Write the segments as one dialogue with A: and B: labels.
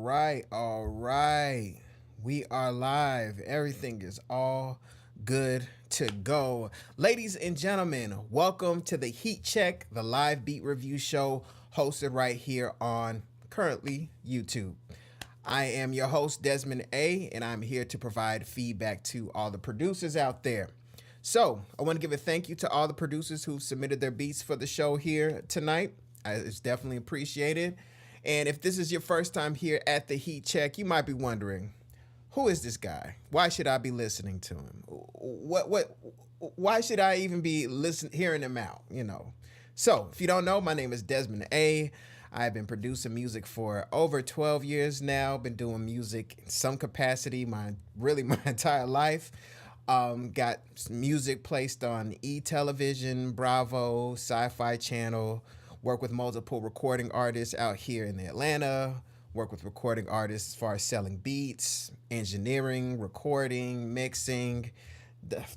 A: All right. We are live. Everything is all good to go. Ladies and gentlemen, welcome to the Heat Check, the live beat review show hosted right here on currently YouTube. I am your host, Desmond A., and I'm here to provide feedback to all the producers out there. So, I want to give a thank you to all the producers who've submitted their beats for the show here tonight. It's definitely appreciated. And if this is your first time here at the Heat Check, you might be wondering, who is this guy? Why should I be listening to him? Why should I even be hearing him out, So, if you don't know, my name is Desmond A. I've been producing music for over 12 years now. Been doing music in some capacity my entire life. Got music placed on E-Television, Bravo, Sci-Fi Channel. Work with multiple recording artists out here in Atlanta. Work with recording artists as far as selling beats, engineering, recording, mixing.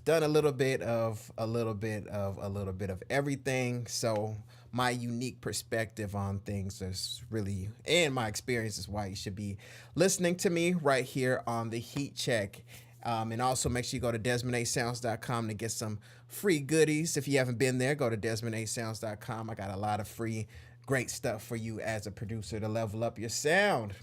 A: Done a little bit of everything. So my unique perspective on things is really, and my experience is why you should be listening to me right here on the Heat Check. And also make sure you go to DesmondASounds.com to get some free goodies. If you haven't been there, go to DesmondASounds.com. I got a lot of free, great stuff for you as a producer to level up your sound.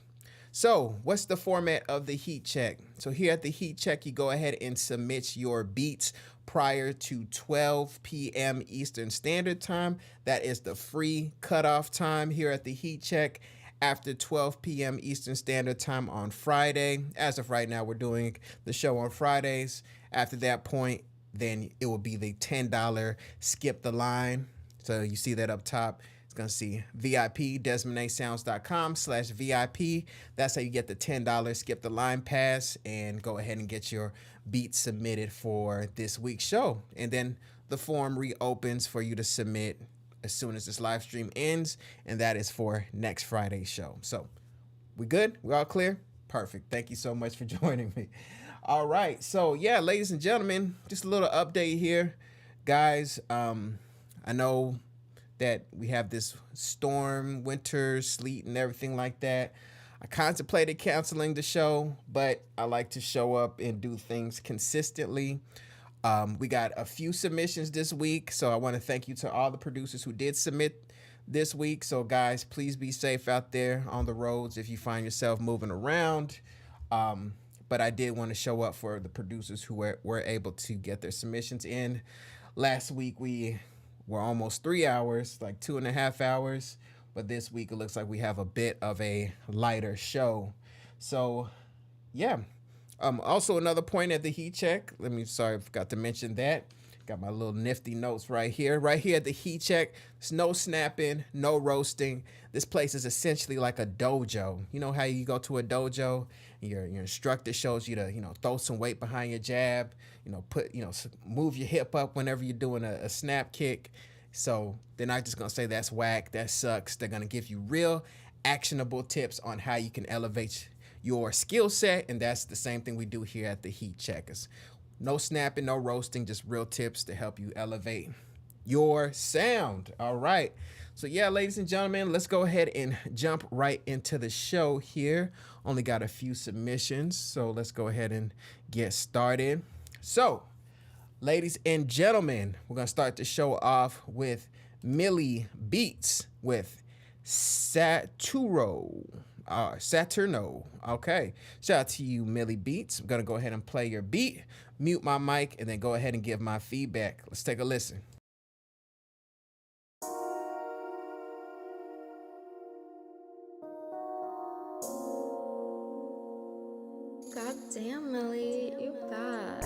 A: So what's the format of the Heat Check? So here at the Heat Check, you go ahead and submit your beats prior to 12 p.m. Eastern Standard Time. That is the free cutoff time here at the Heat Check. After 12 p.m. Eastern Standard Time on Friday. As of right now, we're doing the show on Fridays. After that point, then it will be the $10 skip the line. So you see that up top. It's going to see VIP, DesmondASounds.com/VIP. That's how you get the $10 skip the line pass and go ahead and get your beats submitted for this week's show. And then the form reopens for you to submit as soon as this live stream ends, and that is for next Friday's show. So, we good? We all clear? Perfect. Thank you so much for joining me. All right. So, yeah, ladies and gentlemen, just a little update here. Guys, I know that we have this storm, winter, sleet, and everything like that. I contemplated canceling the show, but I like to show up and do things consistently. We got a few submissions this week, so I want to thank you to all the producers who did submit this week. So, guys, please be safe out there on the roads if you find yourself moving around. But I did want to show up for the producers who were able to get their submissions in. Last week, we were almost 3 hours, like 2.5 hours. But this week, it looks like we have a bit of a lighter show. So, yeah. Also, another point at the Heat Check. I forgot to mention that. Got my little nifty notes right here. Right here at the Heat Check, there's no snapping, no roasting. This place is essentially like a dojo. You know how you go to a dojo, and your instructor shows you to, throw some weight behind your jab, move your hip up whenever you're doing a snap kick. So they're not just going to say that's whack, that sucks. They're going to give you real actionable tips on how you can elevate your skill set, and that's the same thing we do here at the Heat Checkers. No snapping, no roasting, just real tips to help you elevate your sound. All right. So yeah, ladies and gentlemen, let's go ahead and jump right into the show here. Only got a few submissions, so let's go ahead and get started. So, ladies and gentlemen, we're going to start the show off with Millie Beats with Saturno. Okay. Shout out to you, Millie Beats. I'm going to go ahead and play your beat, mute my mic, and then go ahead and give my feedback. Let's take a listen.
B: God damn, Millie, you bad.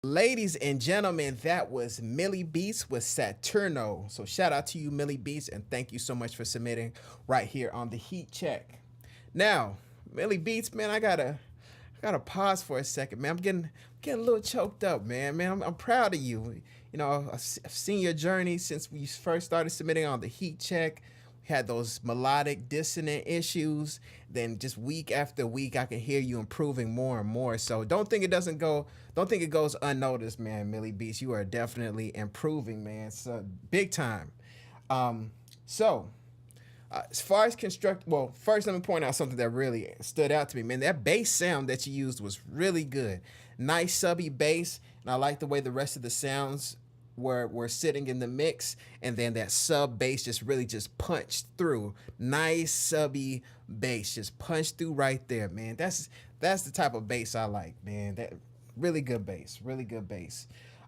A: Ladies and gentlemen, that was Millie Beats with Saturno. So shout out to you, Millie Beats, and thank you so much for submitting right here on the Heat Check. Now, Millie Beats, man, I gotta pause for a second, man. I'm getting a little choked up, man. I'm proud of you. You know, I've seen your journey since we first started submitting on the Heat Check. We had those melodic dissonant issues. Then just week after week, I can hear you improving more and more. So don't think it goes unnoticed, man. Millie Beats, you are definitely improving, man. So big time. So as far as well, first let me point out something that really stood out to me, man. That bass sound that you used was really good. Nice subby bass, and I like the way the rest of the sounds were sitting in the mix, and then that sub bass just really just punched through. Nice subby bass just punched through right there, man. That's the type of bass I like, man. That really good bass, really good bass.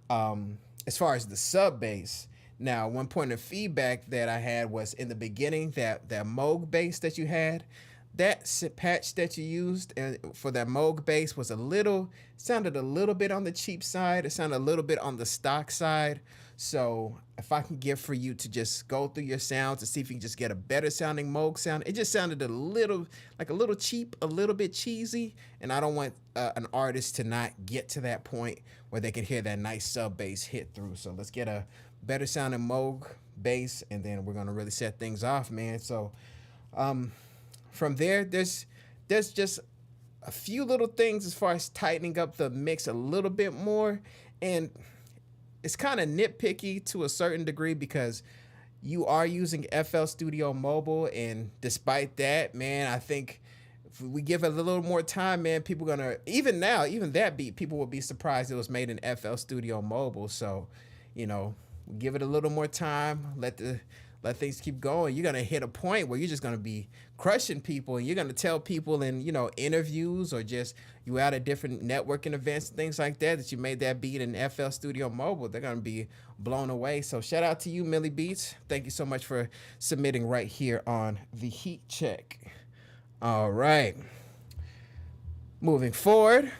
A: As far as the sub bass, now one point of feedback that I had was in the beginning that Moog bass that you had, that patch that you used for that Moog bass was sounded a little bit on the cheap side. It sounded a little bit on the stock side. So if I can get for you to just go through your sounds to see if you can just get a better sounding Moog sound, it just sounded a little cheap, a little bit cheesy. And I don't want an artist to not get to that point where they can hear that nice sub bass hit through. So let's get a better sounding Moog bass, and then we're gonna really set things off, man. So from there, there's just a few little things as far as tightening up the mix a little bit more, and it's kind of nitpicky to a certain degree because you are using FL Studio Mobile, and despite that, man, I think if we give it a little more time, man, people gonna even that beat, people will be surprised it was made in FL Studio Mobile. So, you know, give it a little more time, let things keep going. You're gonna hit a point where you're just gonna be crushing people, and you're gonna tell people in, you know, interviews or just you out at different networking events and things like that you made that beat in FL Studio Mobile. They're gonna be blown away. So shout out to you, Millie Beats. Thank you so much for submitting right here on the Heat Check. All right, moving forward,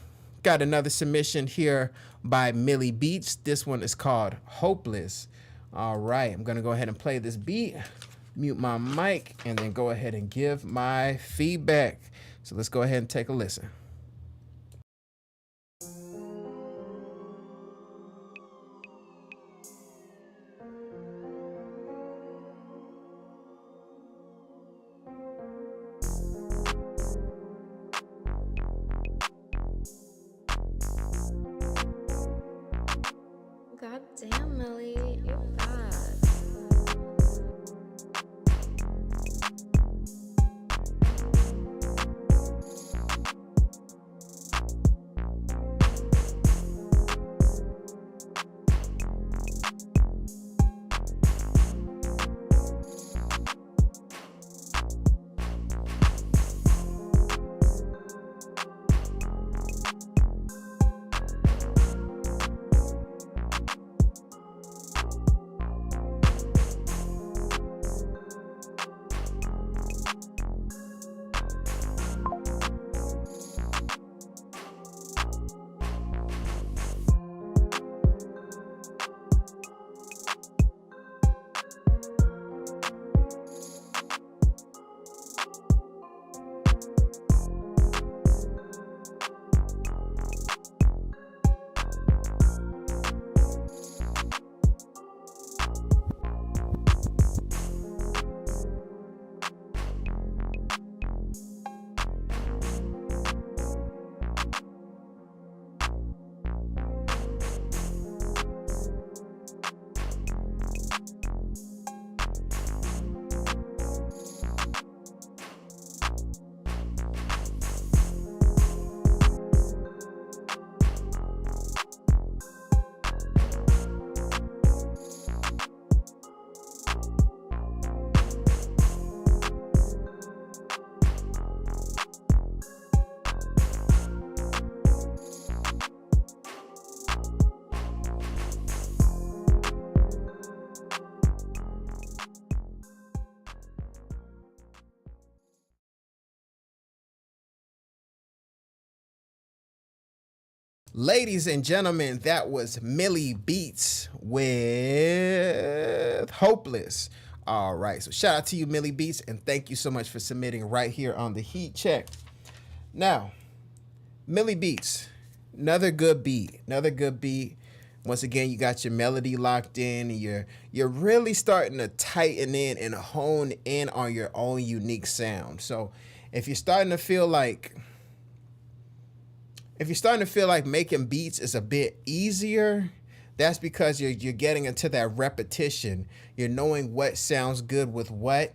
A: got another submission here by Millie Beats. This one is called Hopeless. All right, I'm gonna go ahead and play this beat, mute my mic, and then go ahead and give my feedback. So let's go ahead and take a listen.
B: God damn, Millie, you're bad.
A: Ladies and gentlemen, that was Millie Beats with Hopeless. All right, so shout out to you, Millie Beats, and thank you so much for submitting right here on the Heat Check. Now, Millie Beats, another good beat, another good beat. Once again, you got your melody locked in, and you're really starting to tighten in and hone in on your own unique sound. So, if you're starting to feel like making beats is a bit easier, that's because you're getting into that repetition. You're knowing what sounds good with what,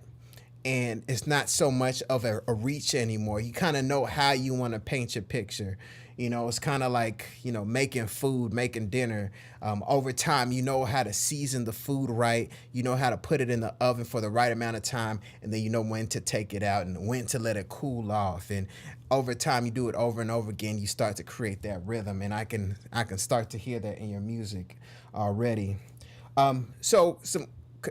A: and it's not so much of a reach anymore. You kind of know how you want to paint your picture. It's kind of like, making food, making dinner. Over time, you know how to season the food right. You know how to put it in the oven for the right amount of time, and then you know when to take it out and when to let it cool off. And over time, you do it over and over again. You start to create that rhythm, and I can start to hear that in your music already. So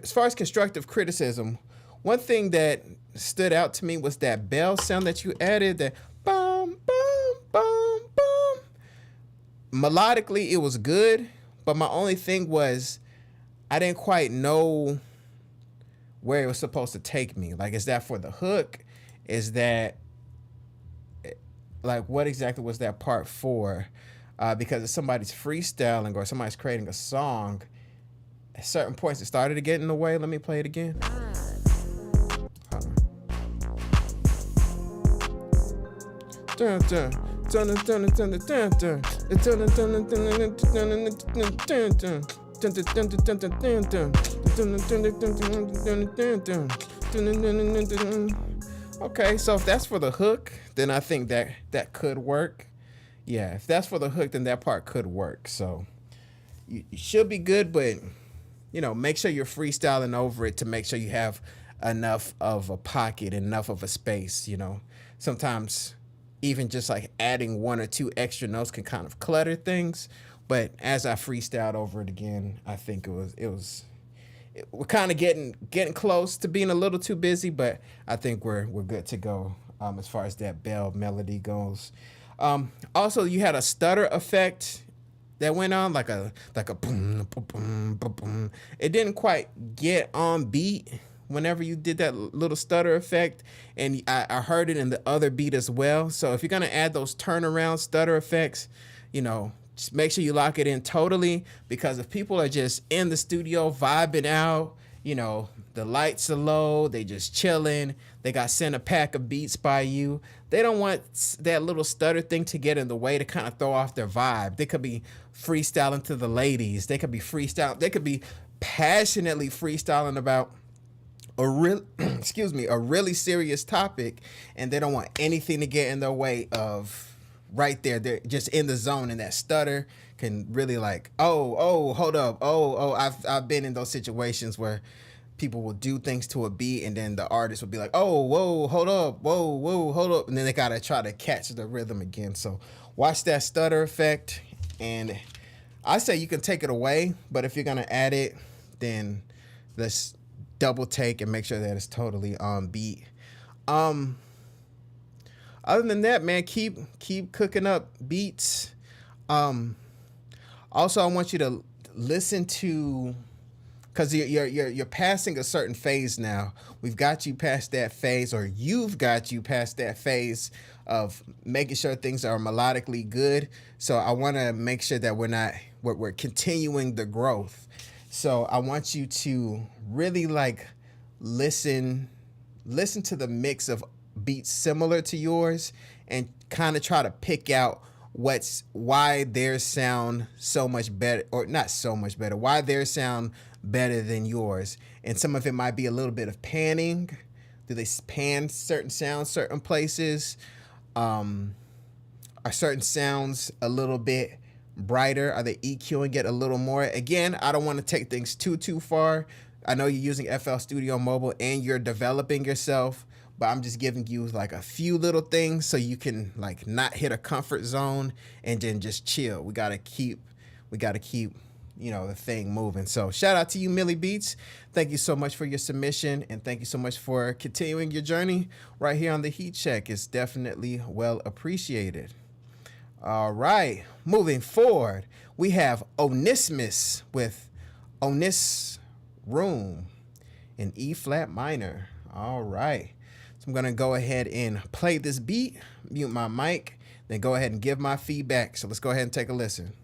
A: as far as constructive criticism, one thing that stood out to me was that bell sound that you added, that bum, bum, bum, bum. Melodically, it was good, but my only thing was I didn't quite know where it was supposed to take me. Like, is that for the hook? Is that, like, what exactly was that part for? Because if somebody's freestyling or somebody's creating a song, at certain points it started to get in the way. Let me play it again. Dun, dun, dun, dun, dun, dun, dun, dun, dun. Okay, so if that's for the hook, then I think that could work. Yeah, if that's for the hook, then that part could work. So you should be good, but make sure you're freestyling over it to make sure you have enough of a pocket, enough of a space. Sometimes even just like adding one or two extra notes can kind of clutter things. But as I freestyled over it again, I think we're kind of getting close to being a little too busy, but I think we're good to go as far as that bell melody goes. Also, you had a stutter effect that went on, like a boom, boom, boom, boom, boom. It didn't quite get on beat whenever you did that little stutter effect, and I heard it in the other beat as well. So if you're gonna add those turnaround stutter effects, just make sure you lock it in totally, because if people are just in the studio vibing out, the lights are low, they just chilling, they got sent a pack of beats by you, they don't want that little stutter thing to get in the way to kind of throw off their vibe. They could be freestyling to the ladies, they could be passionately freestyling about a really serious topic, and they don't want anything to get in their way of right there. They're just in the zone, and that stutter can really hold up. I've been in those situations where people will do things to a beat, and then the artist will be like, oh, whoa, hold up, whoa, hold up, and then they gotta try to catch the rhythm again. So watch that stutter effect, and I say you can take it away, but if you're gonna add it, then let's double take and make sure that it's totally on beat. Other than that, man, keep cooking up beats. Also, I want you to listen to, because you're passing a certain phase now. We've got you past that phase, or you've got you past that phase of making sure things are melodically good. So I want to make sure that we're continuing the growth. So I want you to really listen to the mix of beats similar to yours, and kind of try to pick out why theirs sound so much better, or not so much better, why theirs sound better than yours. And some of it might be a little bit of panning. Do they pan certain sounds certain places? Are certain sounds a little bit brighter? Are they EQing it a little more? Again, I don't want to take things too far. I know you're using FL Studio Mobile and you're developing yourself, but I'm just giving you a few little things so you can not hit a comfort zone and then just chill. We gotta keep the thing moving. So shout out to you, Millie Beats. Thank you so much for your submission, and thank you so much for continuing your journey right here on the Heat Check. It's definitely well appreciated. All right, moving forward, we have Onismus with Onis Room in E flat minor. All right, so I'm gonna go ahead and play this beat, mute my mic, then go ahead and give my feedback. So let's go ahead and take a listen.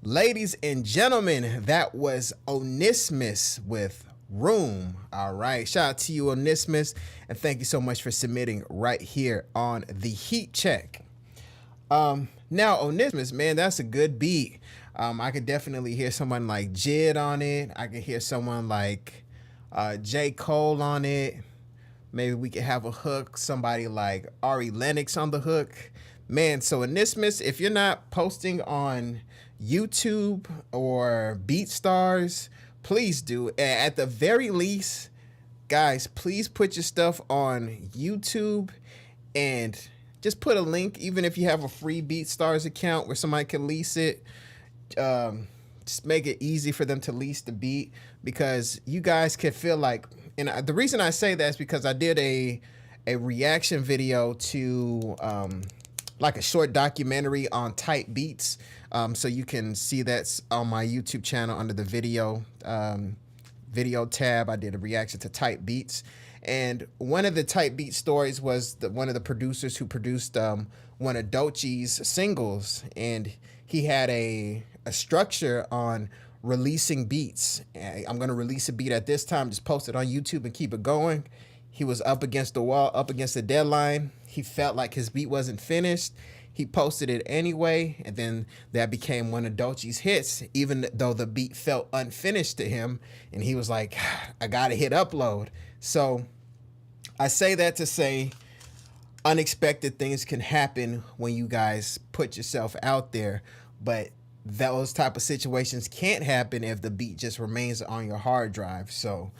A: Ladies and gentlemen, that was Onismus with Room. All right. Shout out to you, Onismus. And thank you so much for submitting right here on the Heat Check. Now, Onismus, man, that's a good beat. I could definitely hear someone like Jid on it. I could hear someone like J. Cole on it. Maybe we could have a hook, somebody like Ari Lennox on the hook. Man, so Onismus, if you're not posting on YouTube or BeatStars, please do. At the very least, guys, please put your stuff on YouTube and just put a link, even if you have a free BeatStars account where somebody can lease it. Just make it easy for them to lease the beat, because you guys can feel like, and the reason I say that is because I did a reaction video to like a short documentary on type beats. So you can see that's on my YouTube channel under the video tab. I did a reaction to type beats. And one of the type beat stories was one of the producers who produced one of Doechie's singles. And he had a structure on releasing beats. I'm going to release a beat at this time, just post it on YouTube and keep it going. He was up against the wall, up against the deadline. He felt like his beat wasn't finished. He posted it anyway, and then that became one of Doechie's hits, even though the beat felt unfinished to him. And he was like, I gotta hit upload. So I say that to say unexpected things can happen when you guys put yourself out there, but those type of situations can't happen if the beat just remains on your hard drive. So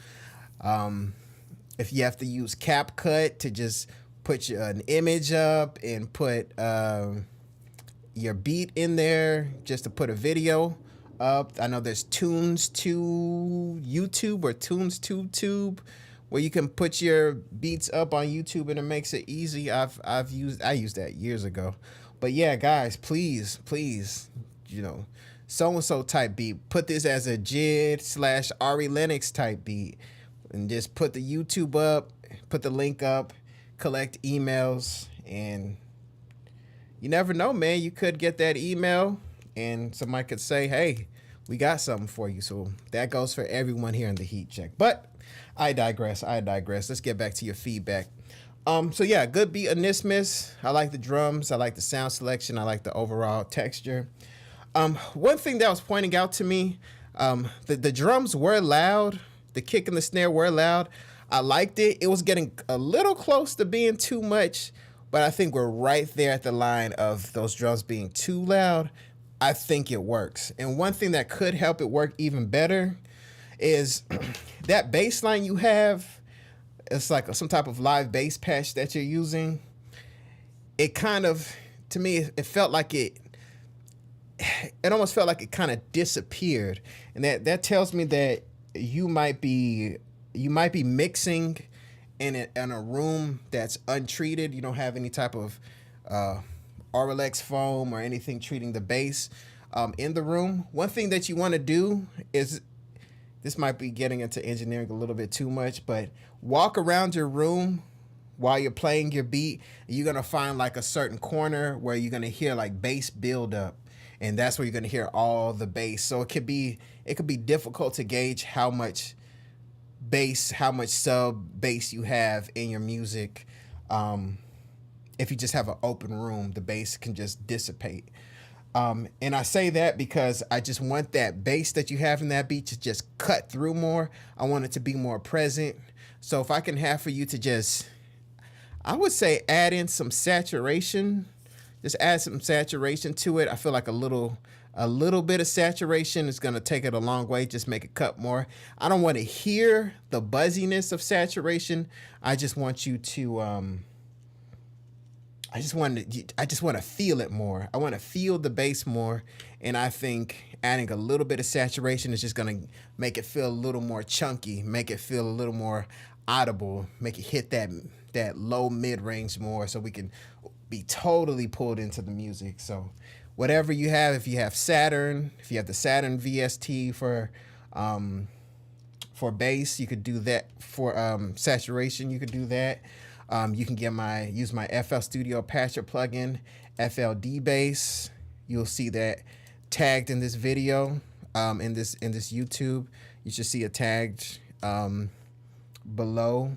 A: if you have to use CapCut to just put an image up and put your beat in there just to put a video up. I know there's Tunes to YouTube or Tunes to Tube where you can put your beats up on YouTube and it makes it easy. I used that years ago. But yeah, guys, please, so-and-so type beat. Put this as a Jid / Ari Lennox type beat. and just put the YouTube up, put the link up, collect emails, and you never know, man. You could get that email and somebody could say, hey, we got something for you. So that goes for everyone here in the Heat Check. But I digress. Let's get back to your feedback. So yeah, good beat, Anismus. I like the drums. I like the sound selection. I like the overall texture. One thing that was pointing out to me, the drums were loud. The kick and the snare were loud. I liked it. It was getting a little close to being too much, but I think we're right there at the line of those drums being too loud. I think it works. And one thing that could help it work even better is that bass line you have. It's like some type of live bass patch that you're using. It kind of, to me, it felt like it almost felt like it kind of disappeared. And that tells me that you might be mixing in a room that's untreated. You don't have any type of Auralex foam or anything treating the bass in the room. One thing that you want to do is, this might be getting into engineering a little bit too much, but walk around your room while you're playing your beat. You're going to find like a certain corner where you're going to hear like bass build up. And that's where you're going to hear all the bass. So it could be difficult to gauge how much bass, how much sub bass you have in your music. If you just have an open room, the bass can just dissipate. And I say that because I just want that bass that you have in that beat to just cut through more. I want it to be more present. So if I can have for you to just, I would say, add in some saturation. Just add some saturation to it. I feel like a little bit of saturation is going to take it a long way. Just make it cut more. I don't want to hear the buzziness of saturation. I just want you to, I just want to feel it more. I want to feel the bass more. And I think adding a little bit of saturation is just going to make it feel a little more chunky, make it feel a little more audible, make it hit that low mid-range more, so we can be totally pulled into the music. So whatever you have, if you have Saturn, if you have the Saturn VST for bass, you could do that. For saturation, you could do that. You can use my FL Studio Patcher plugin, FLD Bass. You'll see that tagged in this video, in this YouTube. You should see it tagged below.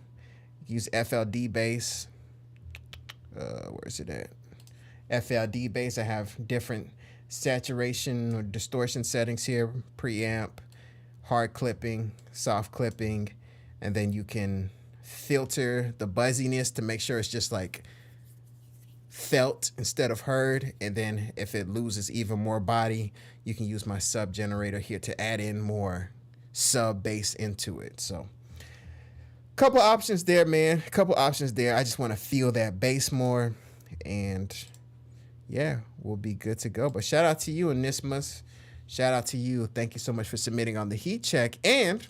A: Use FLD Bass. Where is it at? FLD Bass. I have different saturation or distortion settings here: preamp, hard clipping, soft clipping, and then you can filter the buzziness to make sure it's just like felt instead of heard. And then if it loses even more body, you can use my sub generator here to add in more sub bass into it. So couple options there, man. Couple options there. I just want to feel that bass more, and yeah, we'll be good to go. But shout out to you, Anismus. Shout out to you. Thank you so much for submitting on the Heat Check. And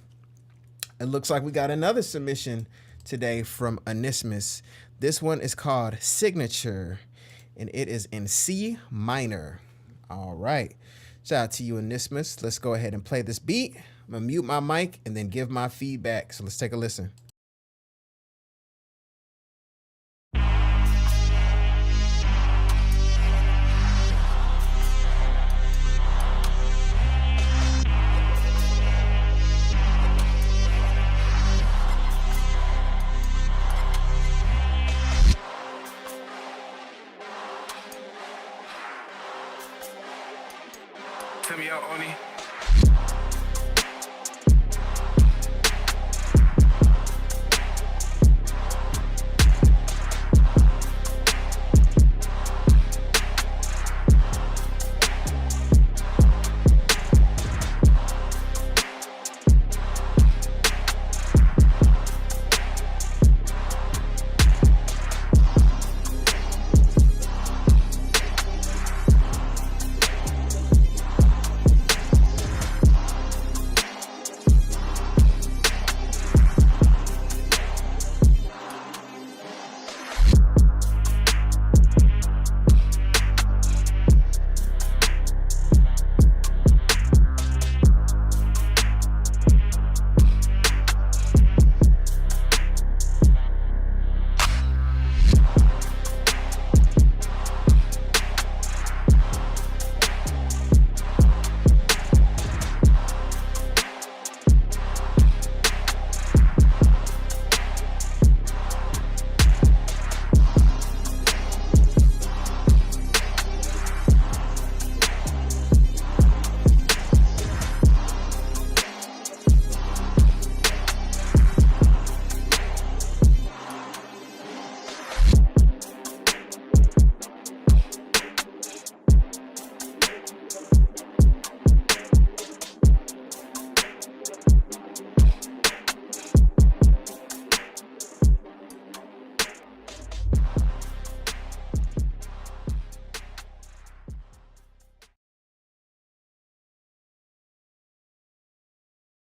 A: it looks like we got another submission today from Anismus. This one is called Signature, and it is in C minor. All right. Shout out to you, Anismus. Let's go ahead and play this beat. I'm going to mute my mic and then give my feedback. So let's take a listen.
C: Tell me out, Oni.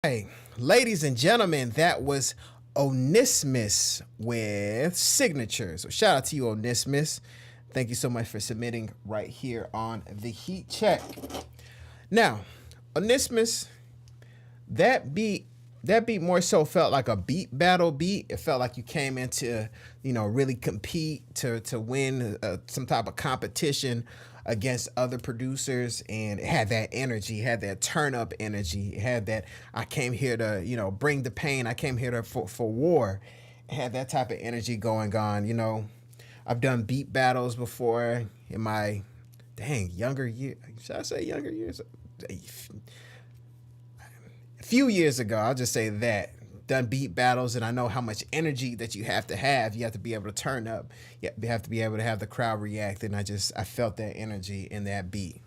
A: Hey, ladies and gentlemen, that was Onismus with Signatures. So shout out to you, Onismus. Thank you so much for submitting right here on the Heat Check. Now, Onismus, that beat more so felt like a beat battle beat. It felt like you came in to, really compete to win some type of competition against other producers, and it had that energy, had that turn up energy, it had that I came here to, bring the pain, I came here to for war. It had that type of energy going on. I've done beat battles before in my younger years. Should I say younger years? A few years ago, I'll just say that. Done beat battles, and I know how much energy that you have to have. You have to be able to turn up. You have to be able to have the crowd react, and I felt that energy in that beat.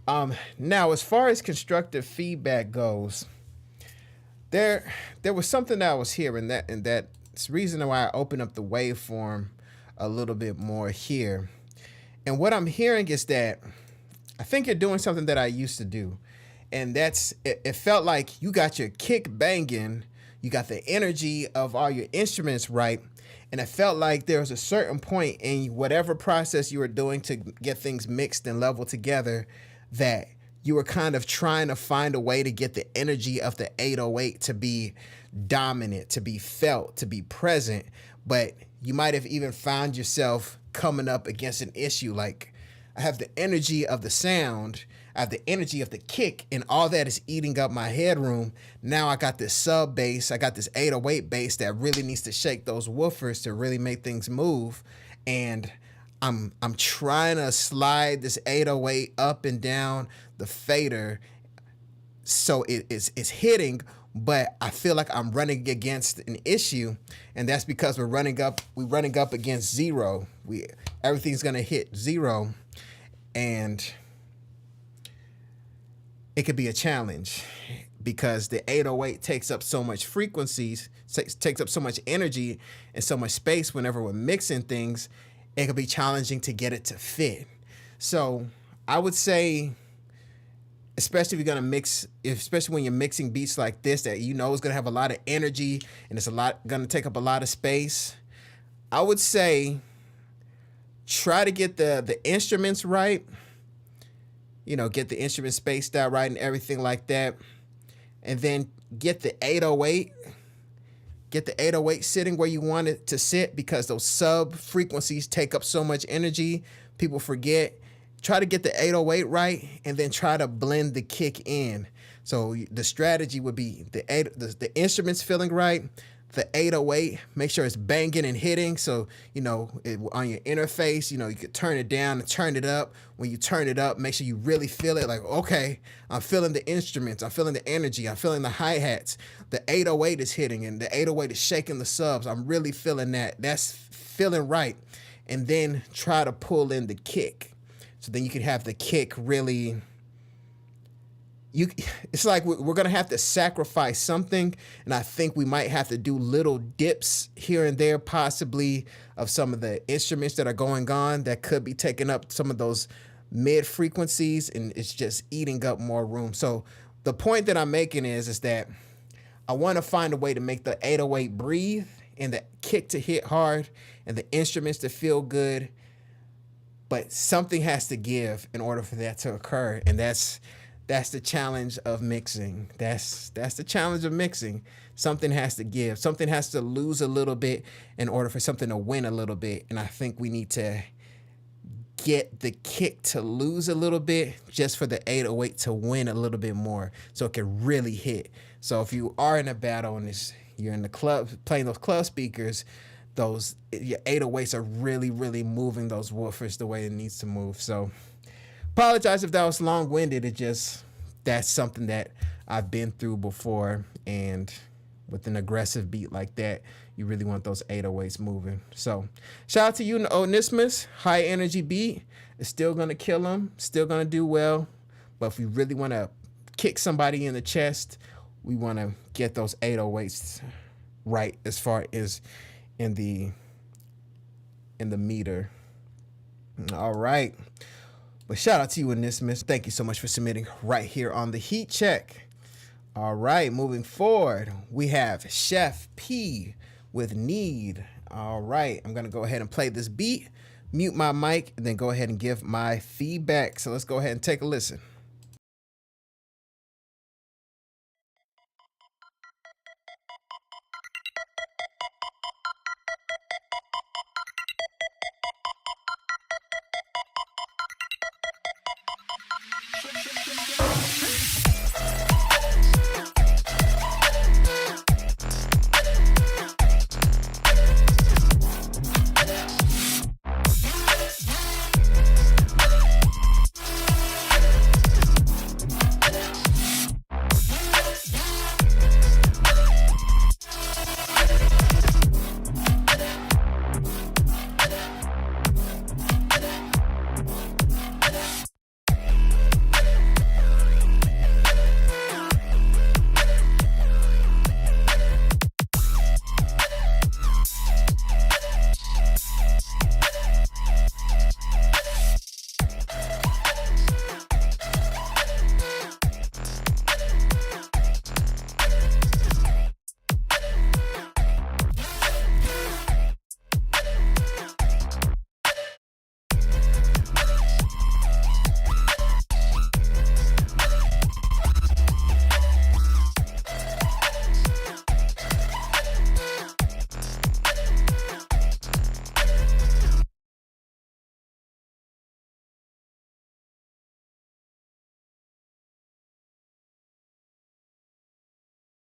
A: Now, as far as constructive feedback goes, there was something that I was hearing and that's the reason why I opened up the waveform a little bit more here. And what I'm hearing is that I think you're doing something that I used to do. And it felt like you got your kick banging, you got the energy of all your instruments right, and it felt like there was a certain point in whatever process you were doing to get things mixed and leveled together that you were kind of trying to find a way to get the energy of the 808 to be dominant, to be felt, to be present, but you might have even found yourself coming up against an issue like, I have the energy of the sound, I have the energy of the kick, and all that is eating up my headroom. Now I got this sub bass, I got this 808 bass that really needs to shake those woofers to really make things move. And I'm trying to slide this 808 up and down the fader so it's hitting, but I feel like I'm running against an issue, and that's because we're running up against zero. Everything's gonna hit zero, and it could be a challenge because the 808 takes up so much frequencies, takes up so much energy and so much space whenever we're mixing things. It could be challenging to get it to fit. So I would say, especially if you're gonna mix, especially when you're mixing beats like this that is gonna have a lot of energy and it's gonna take up a lot of space, I would say try to get the instruments right. Get the instrument spaced out right and everything like that. And then get the 808 sitting where you want it to sit, because those sub frequencies take up so much energy. People forget. Try to get the 808 right, and then try to blend the kick in. So the strategy would be the instruments feeling right, the 808, make sure it's banging and hitting. So, on your interface, you could turn it down and turn it up. When you turn it up, make sure you really feel it. Like, okay, I'm feeling the instruments. I'm feeling the energy. I'm feeling the hi-hats. The 808 is hitting, and the 808 is shaking the subs. I'm really feeling that. That's feeling right. And then try to pull in the kick. So then you can have the kick really... It's like we're going to have to sacrifice something, and I think we might have to do little dips here and there, possibly, of some of the instruments that are going on that could be taking up some of those mid frequencies, and it's just eating up more room. So the point that I'm making is that I want to find a way to make the 808 breathe and the kick to hit hard and the instruments to feel good, but something has to give in order for that to occur, and that's the challenge of mixing. That's the challenge of mixing. Something has to give. Something has to lose a little bit in order for something to win a little bit. And I think we need to get the kick to lose a little bit just for the 808 to win a little bit more so it can really hit. So if you are in a battle and you're in the club playing those club speakers, your 808s are really, really moving those woofers the way it needs to move. So apologize if that was long-winded. That's something that I've been through before, and with an aggressive beat like that, you really want those 808s moving. So shout out to you, Onismus. High energy beat. It's still going to kill them, still going to do well. But if we really want to kick somebody in the chest, we want to get those 808s right as far as in the meter. All right. But shout out to you, Onismus. Thank you so much for submitting right here on the Heat Check. All right, moving forward, we have Chef P with Need. All right, I'm going to go ahead and play this beat, mute my mic, and then go ahead and give my feedback. So let's go ahead and take a listen.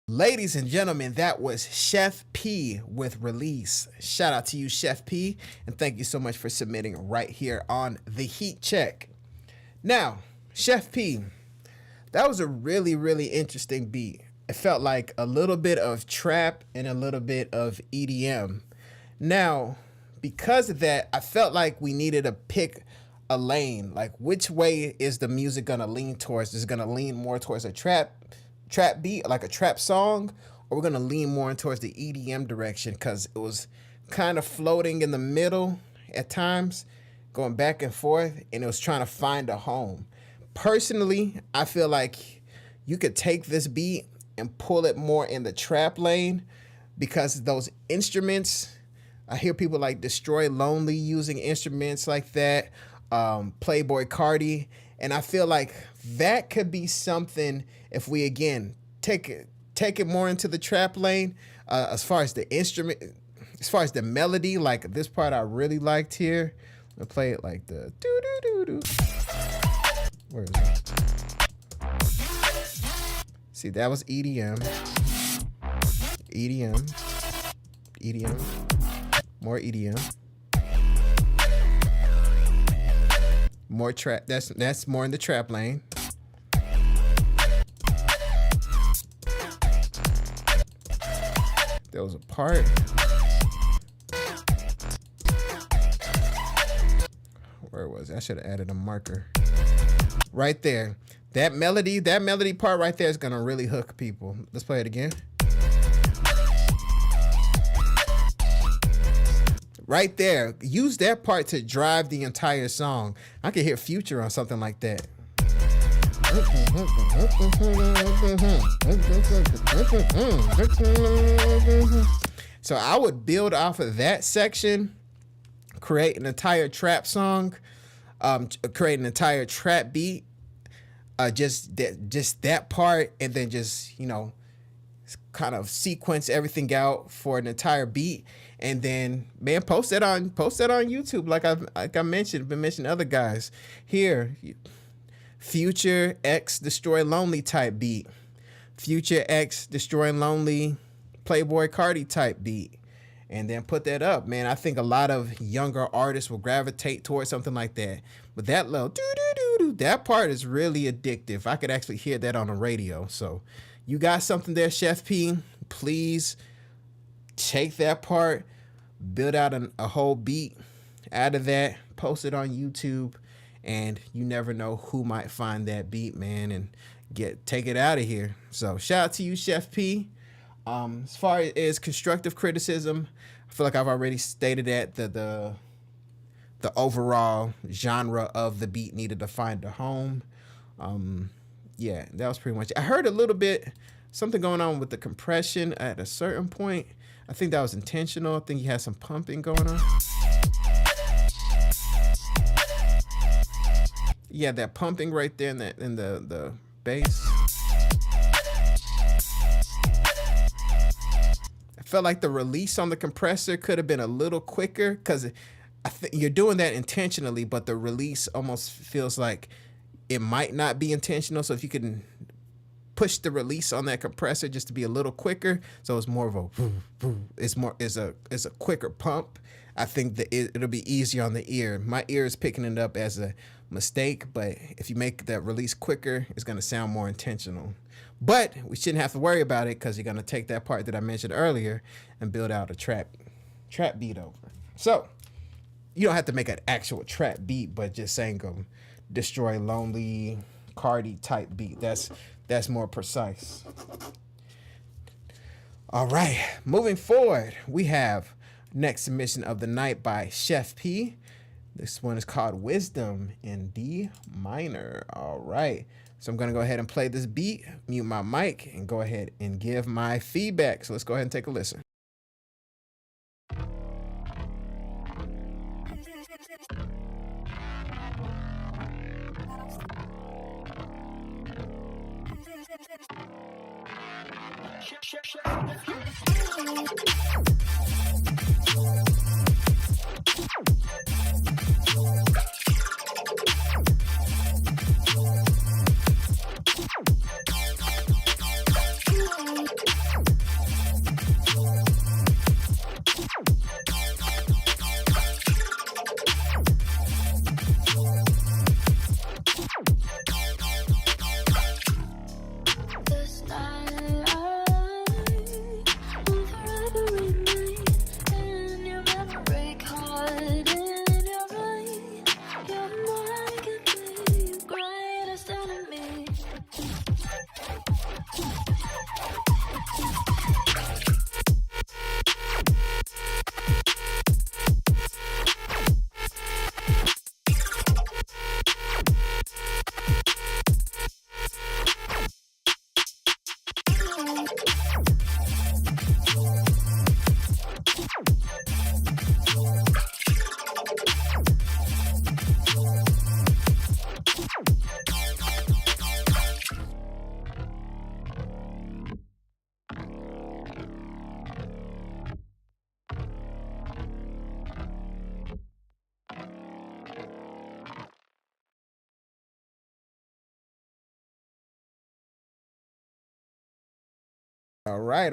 A: Ladies and gentlemen, that was Chef P with Release. Shout out to you, Chef P, and thank you so much for submitting right here on The Heat Check. Now, Chef P, that was a really, really interesting beat. It felt like a little bit of trap and a little bit of EDM. Now, because of that, I felt like we needed to pick a lane. Like, which way is the music gonna lean towards? Is it gonna lean more towards a trap beat, like a trap song, or we're gonna lean more towards the EDM direction? Because it was kind of floating in the middle at times, going back and forth, and it was trying to find a home. Personally, I feel like you could take this beat and pull it more in the trap lane, because those instruments, I hear people like Destroy Lonely using instruments like that, Playboy Cardi, and I feel like that could be something if we again take it more into the trap lane. As far as the instrument, as far as the melody, like this part I really liked here. I'll play it like the doo doo doo doo. Where is it? See, that was EDM, more EDM, more trap. That's more in the trap lane. There was a part. Where was it? I should have added a marker. Right there. That melody part right there is gonna really hook people. Let's play it again. Right there. Use that part to drive the entire song. I could hear Future on something like that. So I would build off of that section, create an entire trap song, create an entire trap beat, just that part, and then just, you know, kind of sequence everything out for an entire beat, and then, man, post that on YouTube, like I mentioned, been mentioning other guys here. Future X Destroy Lonely type beat, Future X Destroy Lonely Playboy Cardi type beat, and then put that up. Man, I think a lot of younger artists will gravitate towards something like that. But that little doo-doo-doo-doo, that part is really addictive. I could actually hear that on the radio. So you got something there, Chef P. Please take that part, build out a whole beat out of that, post it on YouTube, and you never know who might find that beat, man, and take it out of here. So shout out to you, Chef P. As far as constructive criticism, I feel like I've already stated that the overall genre of the beat needed to find a home. Yeah, that was pretty much it. I heard a little bit something going on with the compression at a certain point. I think that was intentional. I think he had some pumping going on. Yeah, that pumping right there in the bass. I felt like the release on the compressor could have been a little quicker because I think you're doing that intentionally, but the release almost feels like it might not be intentional. So if you can push the release on that compressor just to be a little quicker, so it's more of a it's a quicker pump. I think that it'll be easier on the ear. My ear is picking it up as a mistake, but if you make that release quicker, it's going to sound more intentional. But we shouldn't have to worry about it because you're going to take that part that I mentioned earlier and build out a trap beat over. So you don't have to make an actual trap beat, but just saying go destroy lonely Cardi type beat. That's more precise. All right, moving forward, we have next submission of the night by Chef P. This one is called Wisdom in D minor. All right. So I'm going to go ahead and play this beat, mute my mic, and go ahead and give my feedback. So let's go ahead and take a listen.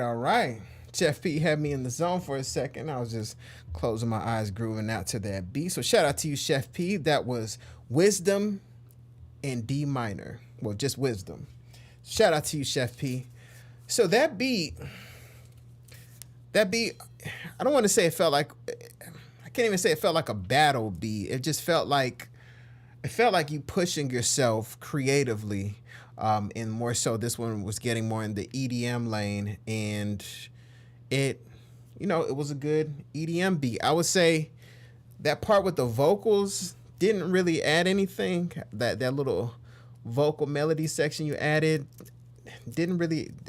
A: All right. Chef P had me in the zone for a second. I was just closing my eyes, grooving out to that beat. So shout out to you, Chef P. That was Wisdom in D minor. Well, just Wisdom. Shout out to you, Chef P. So that beat, I don't want to say it felt like, I can't even say it felt like a battle beat. It just felt like you pushing yourself creatively. And more so, this one was getting more in the EDM lane, and it was a good EDM beat. I would say that part with the vocals didn't really add anything. That little vocal melody section you added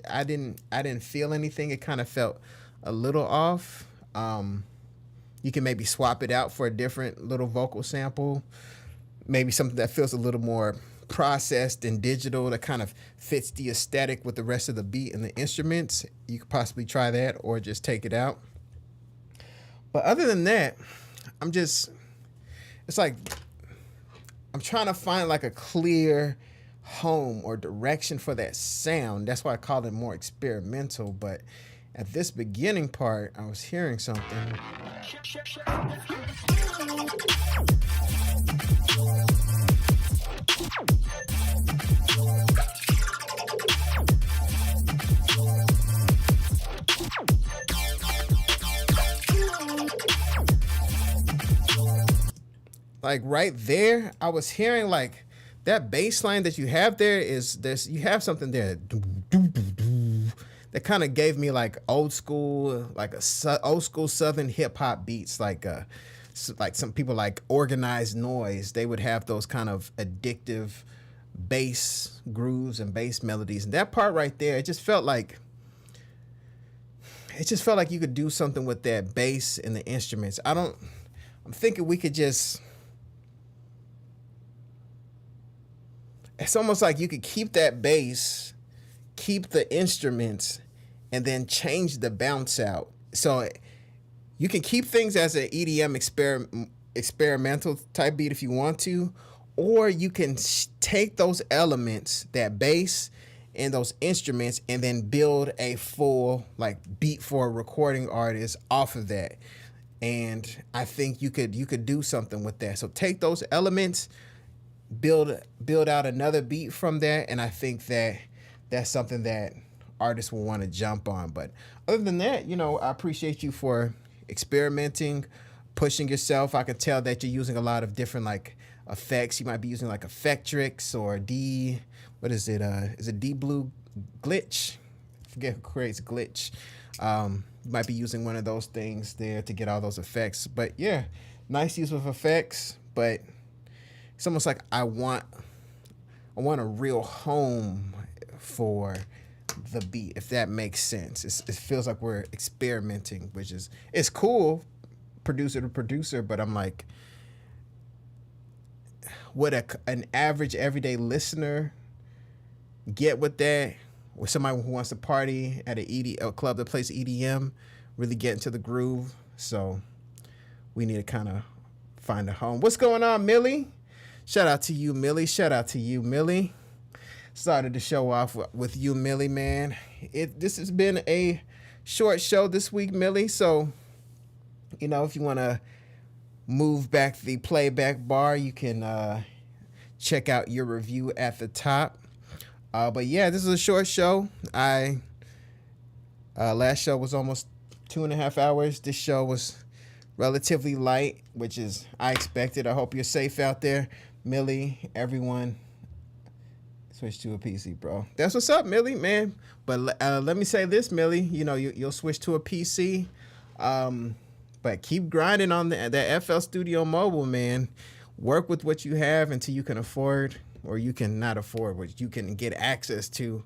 A: I didn't feel anything. It kind of felt a little off. You can maybe swap it out for a different little vocal sample, maybe something that feels a little more processed and digital that kind of fits the aesthetic with the rest of the beat and the instruments. You could possibly try that or just take it out. But other than that, it's like I'm trying to find like a clear home or direction for that sound. That's why I call it more experimental. But at this beginning part, I was hearing something. Like right there, I was hearing like that bass line that you have there you have something there that kind of gave me like old school Southern hip hop beats, like some people like Organized Noise. They would have those kind of addictive bass grooves and bass melodies. And that part right there, it just felt like you could do something with that bass and the instruments. I'm thinking we could just, it's almost like you could keep that bass, keep the instruments, and then change the bounce out. So you can keep things as an EDM experimental type beat if you want to, or you can take those elements, that bass and those instruments, and then build a full like beat for a recording artist off of that. And I think you could do something with that. So take those elements, build out another beat from that, and I think that's something that artists will want to jump on. But other than that, I appreciate you for experimenting, pushing yourself. I could tell that you're using a lot of different like effects. You might be using like Effectrix or is it D Blue Glitch? I forget who creates Glitch. You might be using one of those things there to get all those effects. But yeah, nice use of effects, but it's almost like I want a real home for the beat, if that makes sense. It feels like we're experimenting, which it's cool, producer to producer, but I'm like, would an average everyday listener get with that? Or somebody who wants to party at a club that plays EDM, really get into the groove? So we need to kind of find a home. What's going on, Millie? Shout out to you, Millie. Started the show off with you, Millie, man. This has been a short show this week, Millie. So, if you want to move back the playback bar, you can check out your review at the top. But yeah, this is a short show. Last show was almost 2.5 hours. This show was relatively light, which is I expected. I hope you're safe out there, Millie. Everyone, switch to a PC, bro. That's what's up, Millie, man. But let me say this, Millie. You'll switch to a PC, but keep grinding on the FL Studio Mobile, man. Work with what you have until you can afford, or you can not afford, but you can get access to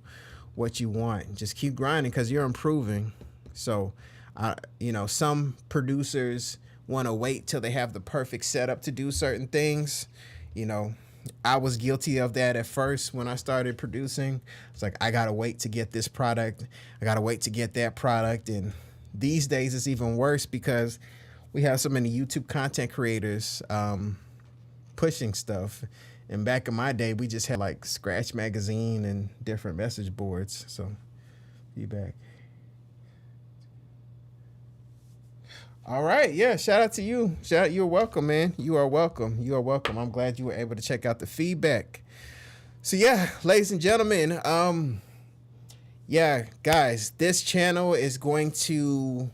A: what you want. Just keep grinding because you're improving. So, some producers want to wait till they have the perfect setup to do certain things. I was guilty of that at first when I started producing. It's like, I got to wait to get this product. I got to wait to get that product. And these days it's even worse because we have so many YouTube content creators pushing stuff. And back in my day, we just had like Scratch Magazine and different message boards. So, feedback. All right. Yeah. Shout out to you. You're welcome, man. You are welcome. I'm glad you were able to check out the feedback. So yeah, ladies and gentlemen, guys, this channel is going to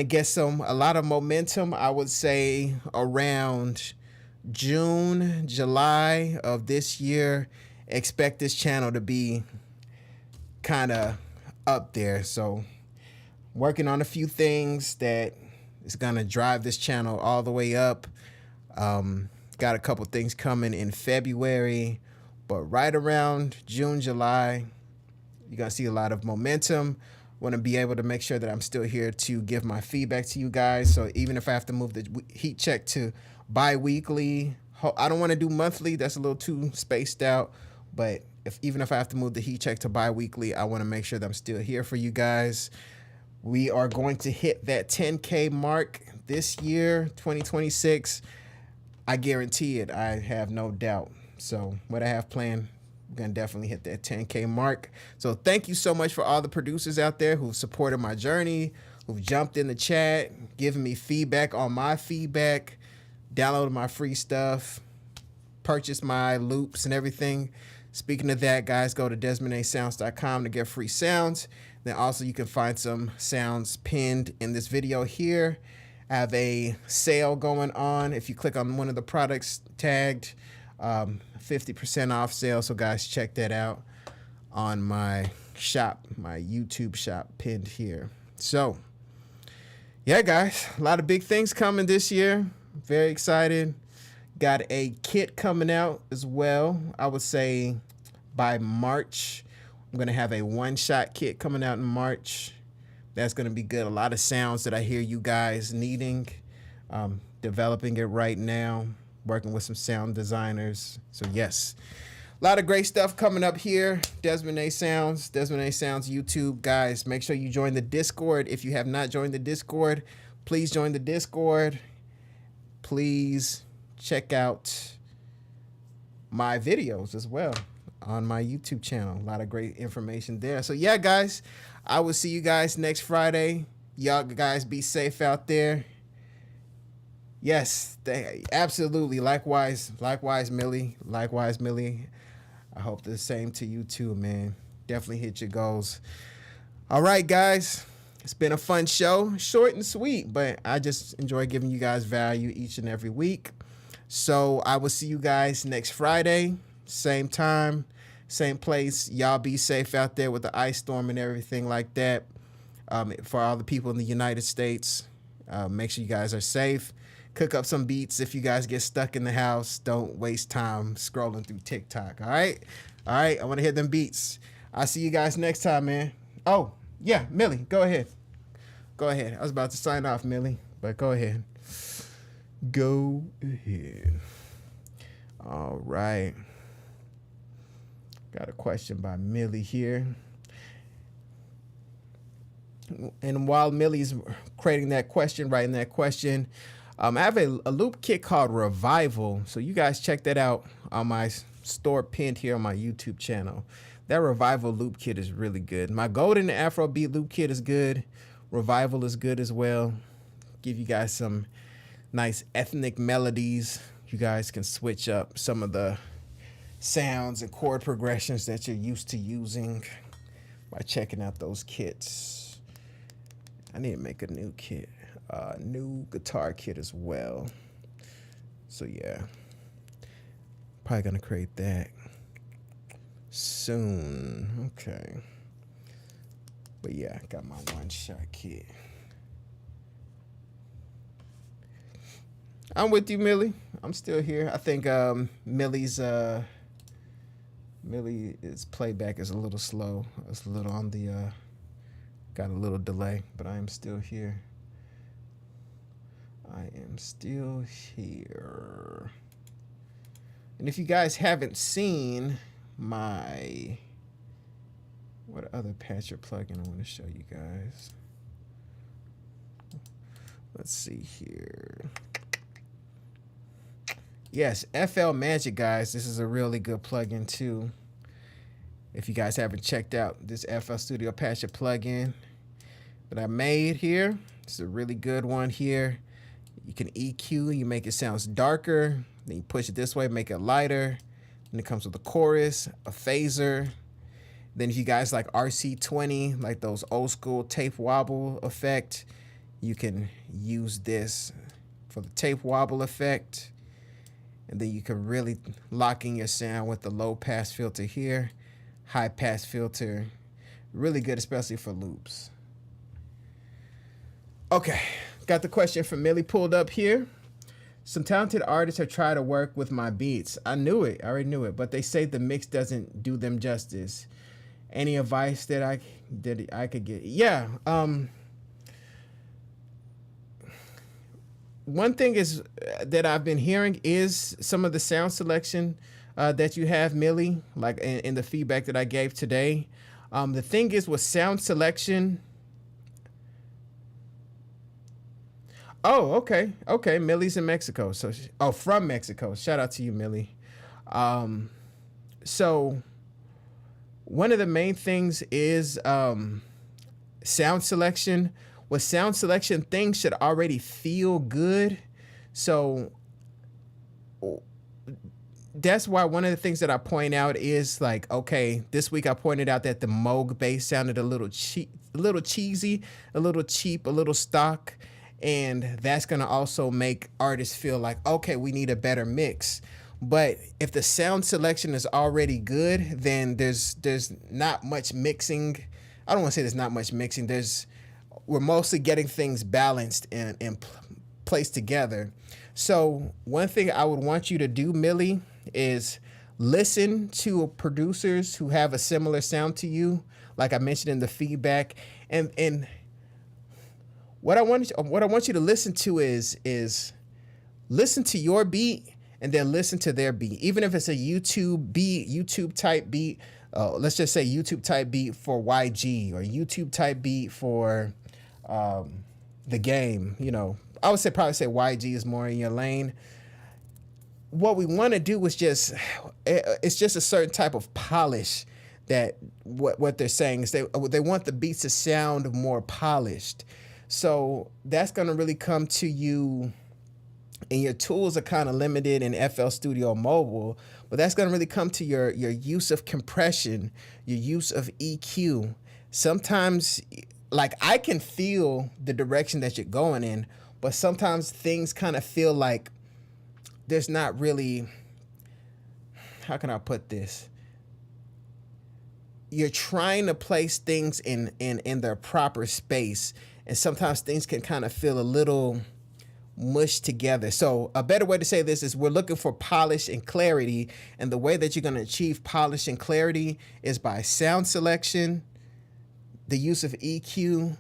A: get a lot of momentum. I would say around June, July of this year, expect this channel to be kind of up there. So working on a few things that is going to drive this channel all the way up. Got a couple things coming in February, but right around June, July, you're going to see a lot of momentum. Want to be able to make sure that I'm still here to give my feedback to you guys. So even if I have to move the heat check to bi-weekly, I don't want to do monthly. That's a little too spaced out. But even if I have to move the heat check to bi-weekly, I want to make sure that I'm still here for you guys. We are going to hit that 10K mark this year, 2026. I guarantee it. I have no doubt. So what I have planned, we're going to definitely hit that 10K mark. So thank you so much for all the producers out there who've supported my journey, who've jumped in the chat, given me feedback on my feedback, downloaded my free stuff, purchased my loops and everything. Speaking of that, guys, go to DesmondASounds.com to get free sounds. Then also you can find some sounds pinned in this video here. I have a sale going on. If you click on one of the products tagged, 50% off sale. So guys, check that out on my shop, my YouTube shop pinned here. So yeah, guys, a lot of big things coming this year. Very excited. Got a kit coming out as well. I would say by March, I'm going to have a one-shot kit coming out in March. That's going to be good. A lot of sounds that I hear you guys needing. Developing it right now. Working with some sound designers. So yes, a lot of great stuff coming up here. Desmond A Sounds YouTube. Guys, make sure you join the Discord. If you have not joined the Discord, please join the Discord. Please check out my videos as well on my YouTube channel. A lot of great information there. So yeah, guys, I will see you guys next Friday. Y'all guys be safe out there. Yes, absolutely. Likewise, Millie. I hope the same to you too, man. Definitely hit your goals. All right, guys. It's been a fun show. Short and sweet, but I just enjoy giving you guys value each and every week. So I will see you guys next Friday. Same time, same place. Y'all be safe out there with the ice storm and everything like that. For all the people in the United States, make sure you guys are safe. Cook up some beats if you guys get stuck in the house. Don't waste time scrolling through TikTok, all right? All right, I want to hear them beats. I'll see you guys next time, man. Oh, yeah, Millie, go ahead. Go ahead. I was about to sign off, Millie, but go ahead. Go ahead. All right. Got a question by Millie here. And while Millie's creating that question, writing that question, I have a loop kit called Revival. So you guys check that out on my store pinned here on my YouTube channel. That Revival loop kit is really good. My Golden Afrobeat loop kit is good. Revival is good as well. Give you guys some nice ethnic melodies. You guys can switch up some of the sounds and chord progressions that you're used to using by checking out those kits. I need to make a new kit. New guitar kit as well. So yeah, probably gonna create that soon. Okay, but yeah, I got my one-shot kit. I'm with you, Millie. I'm still here. I think Millie's playback is a little slow. It's a little on the got a little delay, but I am still here. I am still here. And if you guys haven't seen my, what other patcher plugin I want to show you guys. Let's see here. Yes, FL Magic, guys. This is a really good plugin too. If you guys haven't checked out this FL Studio Patcher plugin that I made here, it's a really good one here. You can EQ, you make it sound darker, then you push it this way, make it lighter. Then it comes with a chorus, a phaser. Then if you guys like RC20, like those old school tape wobble effect, you can use this for the tape wobble effect. And then you can really lock in your sound with the low pass filter here, high pass filter. Really good, especially for loops. Okay, got the question from Millie pulled up here. Some talented artists have tried to work with my beats. I knew it, I already knew it, but they say the mix doesn't do them justice. Any advice that I could get? Yeah. One thing is that I've been hearing is some of the sound selection that you have, Millie, like in the feedback that I gave today. The thing is with sound selection. Oh, okay. Okay. Millie's in Mexico. So, from Mexico. Shout out to you, Millie. So one of the main things is sound selection. With sound selection, things should already feel good. So that's why one of the things that I point out is like, okay, this week I pointed out that the Moog bass sounded a little cheesy, a little cheap, a little stock. And that's going to also make artists feel like, okay, we need a better mix. But if the sound selection is already good, then there's not much mixing. I don't want to say there's not much mixing. We're mostly getting things balanced and placed together. So one thing I would want you to do, Millie, is listen to producers who have a similar sound to you, like I mentioned in the feedback, and what I want you to listen to is listen to your beat and then listen to their beat, even if it's a YouTube type beat. Let's just say YouTube type beat for YG or YouTube type beat for the game. You know, I would probably say YG is more in your lane. What we want to do is it's just a certain type of polish that what they're saying is they want the beats to sound more polished. So that's going to really come to you, and your tools are kind of limited in FL Studio Mobile, but that's going to really come to your use of compression, your use of EQ. Sometimes, like, I can feel the direction that you're going in, but sometimes things kind of feel like there's not really, how can I put this? You're trying to place things in their proper space, and sometimes things can kind of feel a little mushed together. So a better way to say this is we're looking for polish and clarity, and the way that you're going to achieve polish and clarity is by sound selection, the use of EQ,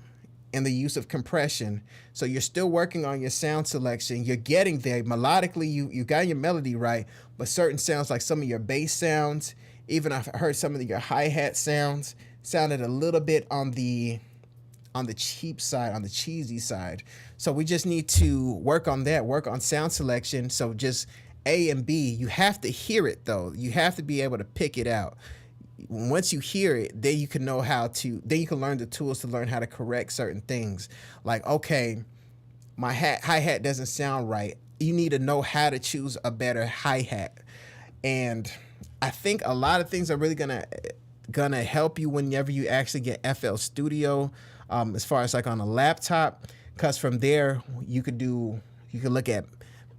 A: and the use of compression. So you're still working on your sound selection. You're getting there. Melodically, you got your melody right, but certain sounds, like some of your bass sounds, even I've heard some of your hi-hat sounds, sounded a little bit on the cheap side, on the cheesy side. So we just need to work on that, work on sound selection. So just A and B, you have to hear it though. You have to be able to pick it out. Once you hear it, then you can then you can learn the tools to learn how to correct certain things. Like, okay, my hi-hat doesn't sound right. You need to know how to choose a better hi-hat. And I think a lot of things are really gonna help you whenever you actually get FL Studio, as far as like on a laptop, because from there you could look at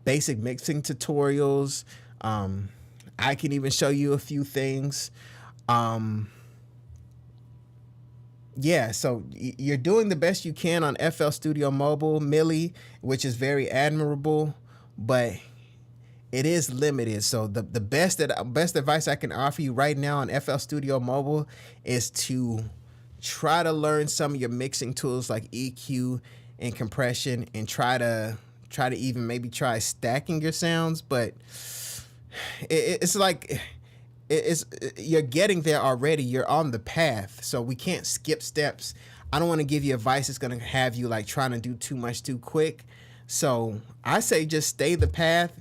A: basic mixing tutorials. I can even show you a few things. Yeah, so you're doing the best you can on FL Studio Mobile, Millie, which is very admirable, but it is limited. So the best advice I can offer you right now on FL Studio Mobile is to try to learn some of your mixing tools like EQ and compression, and try to even maybe try stacking your sounds. But it's like you're getting there already. You're on the path, so we can't skip steps. I don't want to give you advice that's going to have you like trying to do too much too quick. So I say just stay the path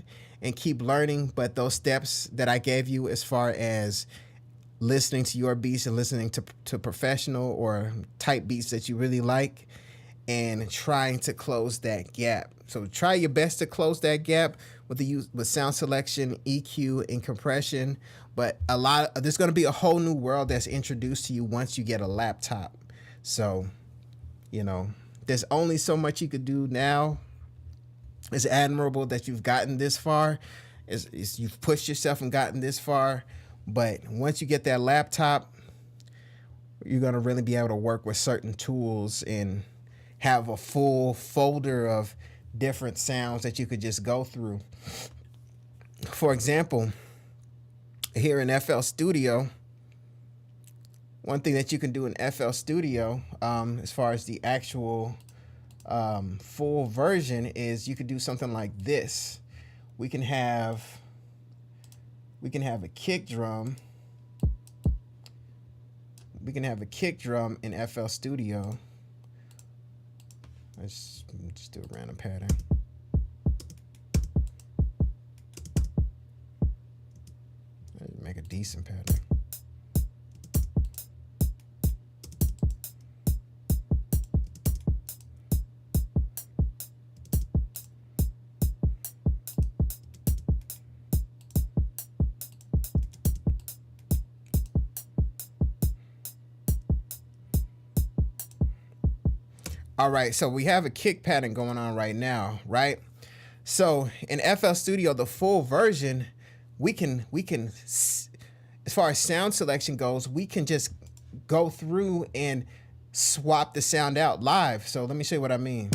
A: and keep learning. But those steps that I gave you, as far as listening to your beats and listening to professional or type beats that you really like, and trying to close that gap. So try your best to close that gap with sound selection, EQ, and compression. But there's going to be a whole new world that's introduced to you once you get a laptop. So, there's only so much you could do now. It's admirable that you've gotten this far. You've pushed yourself and gotten this far. But once you get that laptop, you're going to really be able to work with certain tools and have a full folder of different sounds that you could just go through. For example, here in FL Studio, one thing that you can do in FL Studio, as far as the actual full version, is you could do something like this. We can have a kick drum. We can have a kick drum in FL Studio. Let's just do a random pattern. Make a decent pattern. All right, so we have a kick pattern going on right now, right? So in FL Studio, the full version, we can, as far as sound selection goes, we can just go through and swap the sound out live. So let me show you what I mean.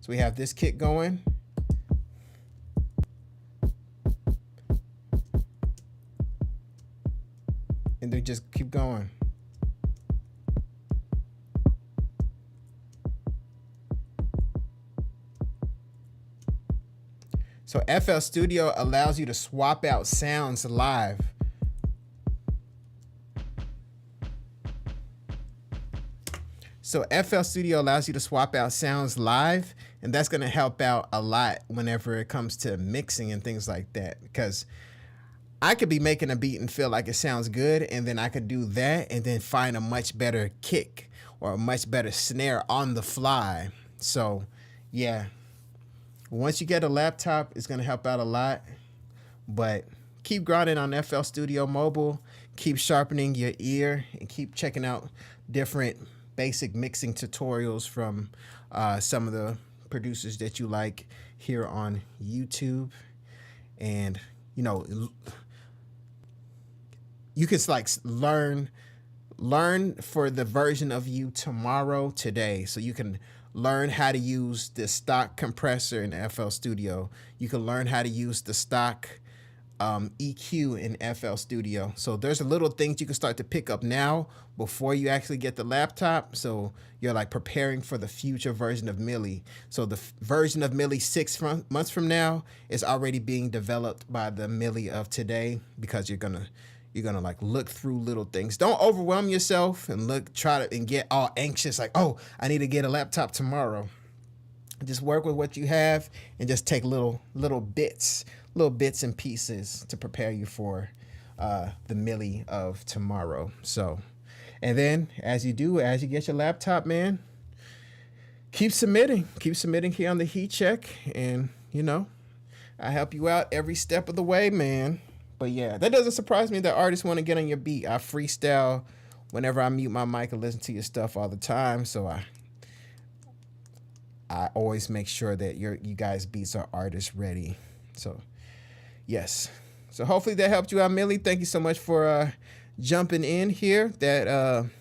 A: So we have this kick going, just keep going. So FL Studio allows you to swap out sounds live. So FL Studio allows you to swap out sounds live, and that's going to help out a lot whenever it comes to mixing and things like that. Because I could be making a beat and feel like it sounds good, and then I could do that and then find a much better kick or a much better snare on the fly. So yeah, once you get a laptop, it's going to help out a lot. But keep grinding on FL Studio Mobile, keep sharpening your ear, and keep checking out different basic mixing tutorials from some of the producers that you like here on YouTube. And you know, you can like learn for the version of you tomorrow today. So you can learn how to use the stock compressor in FL Studio. You can learn how to use the stock EQ in FL Studio. So there's a little things you can start to pick up now before you actually get the laptop. So you're like preparing for the future version of Millie. So the version of Millie 6 months from now is already being developed by the Millie of today, because you're gonna like look through little things. Don't overwhelm yourself and try to get all anxious like, oh, I need to get a laptop tomorrow. Just work with what you have and just take little bits and pieces to prepare you for the Millie of tomorrow. So, and then as you get your laptop, man, keep submitting here on the Heat Check, and you know, I help you out every step of the way, man. But yeah, that doesn't surprise me that artists want to get on your beat. I freestyle whenever I mute my mic and listen to your stuff all the time. So I always make sure that you guys' beats are artist ready. So yes. So hopefully that helped you out, Millie. Thank you so much for jumping in here. That helped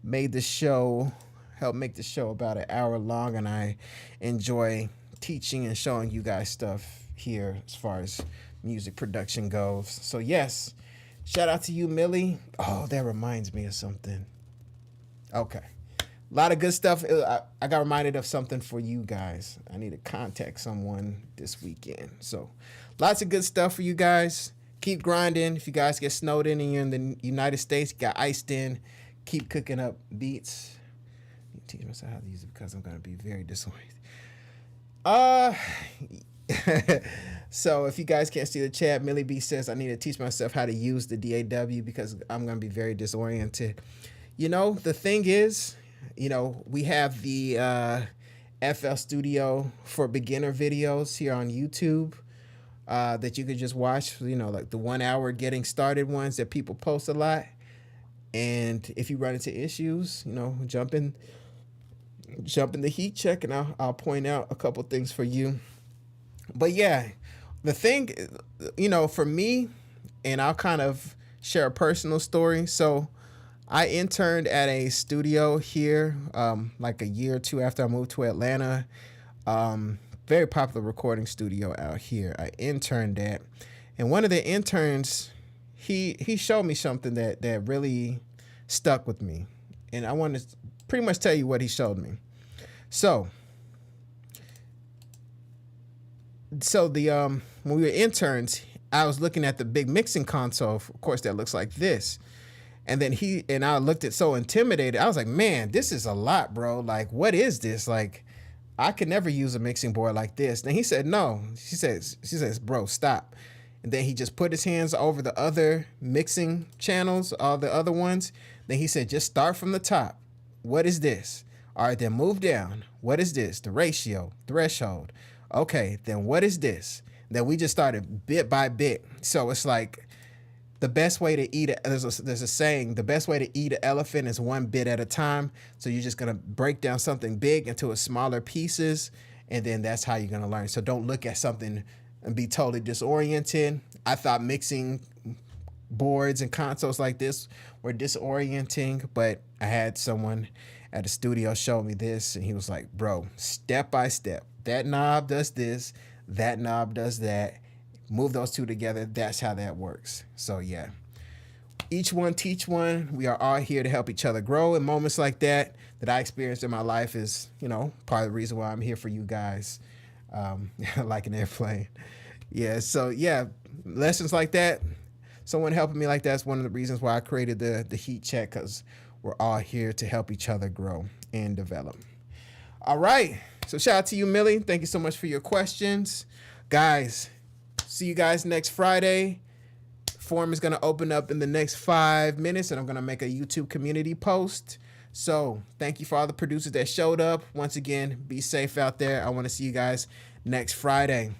A: make the show about an hour long, and I enjoy teaching and showing you guys stuff here as far as music production goes. So yes, shout out to you, Millie. Oh, that reminds me of something. Okay. A lot of good stuff. I got reminded of something for you guys. I need to contact someone this weekend. So lots of good stuff for you guys. Keep grinding. If you guys get snowed in and you're in the United States, got iced in, keep cooking up beats. I need to teach myself how to use it because I'm going to be very disoriented. So if you guys can't see the chat, Millie B says, I need to teach myself how to use the DAW because I'm going to be very disoriented. You know, the thing is, you know, we have the FL Studio for beginner videos here on YouTube that you could just watch, you know, like the 1 hour getting started ones that people post a lot. And if you run into issues, you know, jump in the Heat Check and I'll point out a couple things for you. But yeah, the thing, you know, for me, and I'll kind of share a personal story. So I interned at a studio here like a year or two after I moved to Atlanta. Very popular recording studio out here I interned at. And one of the interns, he showed me something that really stuck with me. And I want to pretty much tell you what he showed me. So the when we were interns, I was looking at the big mixing console, of course, that looks like this. And then I looked at so intimidated. I was like, man, this is a lot, bro. Like, what is this? Like, I could never use a mixing board like this. Then he said, no. She says, bro, stop. And then he just put his hands over the other mixing channels, all the other ones. Then he said, just start from the top. What is this? All right, then move down. What is this? The ratio, threshold. Okay, then what is this? Then we just started bit by bit. So it's like the best way to eat it, there's a saying, the best way to eat an elephant is one bit at a time. So you're just going to break down something big into smaller pieces, and then that's how you're going to learn. So don't look at something and be totally disoriented. I thought mixing boards and consoles like this were disorienting, but I had someone at a studio show me this, and he was like, bro, step by step, that knob does this, that knob does that. Move those two together. That's how that works. So yeah, Each one teach one. We are all here to help each other grow. And moments like that I experienced in my life is, part of the reason why I'm here for you guys. Like an airplane. Yeah. So yeah, lessons like that, someone helping me like that's one of the reasons why I created the Heat Check, because we're all here to help each other grow and develop. All right. So shout out to you, Millie. Thank you so much for your questions. Guys, see you guys next Friday. Forum is going to open up in the next 5 minutes, and I'm going to make a YouTube community post. So thank you for all the producers that showed up. Once again, be safe out there. I want to see you guys next Friday.